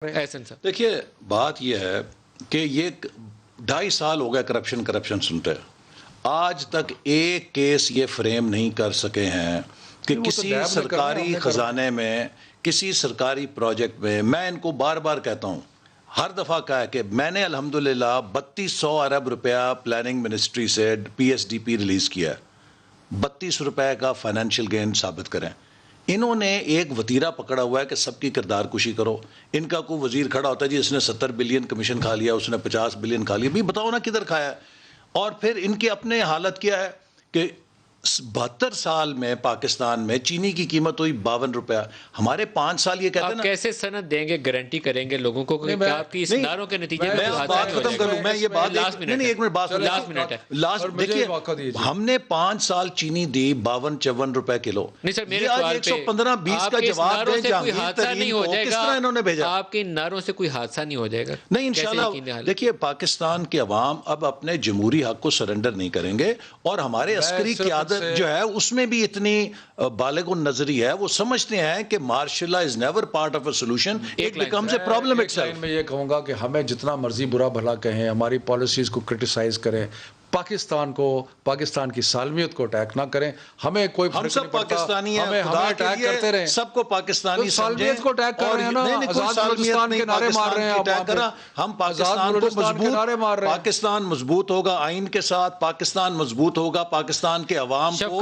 احسن صاحب دیکھیے بات یہ ہے کہ یہ 2.5 سال ہو گیا کرپشن سنتے آج تک ایک کیس یہ فریم نہیں کر سکے ہیں کہ کسی سرکاری خزانے میں کسی سرکاری پروجیکٹ میں ان کو بار بار کہتا ہوں ہر دفعہ کہا ہے کہ میں نے الحمدللہ 3200 ارب روپیہ پلاننگ منسٹری سے P S D P release کیا ہے 32 روپے کا فائنینشیل گین ثابت کریں. انہوں نے ایک وتیرہ پکڑا ہوا ہے کہ سب کی کردار کشی کرو. ان کا کوئی وزیر کھڑا ہوتا ہے جی اس نے 70 بلین کمیشن کھا لیا, اس نے 50 بلین کھا لیا. بھی بتاؤ نا کدھر کھایا ہے. اور پھر ان کی اپنے حالت کیا ہے کہ 72 سال میں پاکستان میں چینی کی قیمت ہوئی 52 روپیہ. ہمارے 5 سال یہ کہتے ہیں آپ نا کیسے سند دیں گے, گارنٹی کریں گے لوگوں کو کہ آپ کی اس اداروں کے نتیجے میں میں بات ختم کروں. میں یہ بات ایک منٹ بات دیکھیے ہم نے 5 سال چینی دی 52-54 روپے کلو. نہیں سر, میرے سوال پہ 115-20 کا جواب دیں جہانگیر ترین کو, کس طرح انہوں نے بھیجا؟ آپ کے نعروں سے کوئی حادثہ نہیں ہو جائے گا؟ نہیں انشاءاللہ. دیکھیے پاکستان کے عوام اب اپنے جمہوری حق کو سرنڈر نہیں کریں گے, اور ہمارے عسکری قیادت جو ہے اس میں بھی اتنی بالغ النظری ہے. وہ سمجھتے ہیں کہ martial law is never part of a solution, it becomes a problem itself. میں یہ کہوں گا کہ ہمیں جتنا مرضی برا بھلا کہیں, ہماری پالیسیز کو کرٹیسائز کریں, پاکستان کی سالمیت کو اٹیک نہ کریں. ہمیں کوئی ہم سب پاکستانی ہیں, ہمیں اٹیک کرتے رہیں, سب کو پاکستانی سالمیت کو اٹیک کر رہے ہیں نا, آزاد بلوچستان کے نعرے مار رہے ہیں. ہم پاکستان کو مضبوط, پاکستان مضبوط ہوگا آئین کے ساتھ, پاکستان مضبوط ہوگا پاکستان کے عوام کو.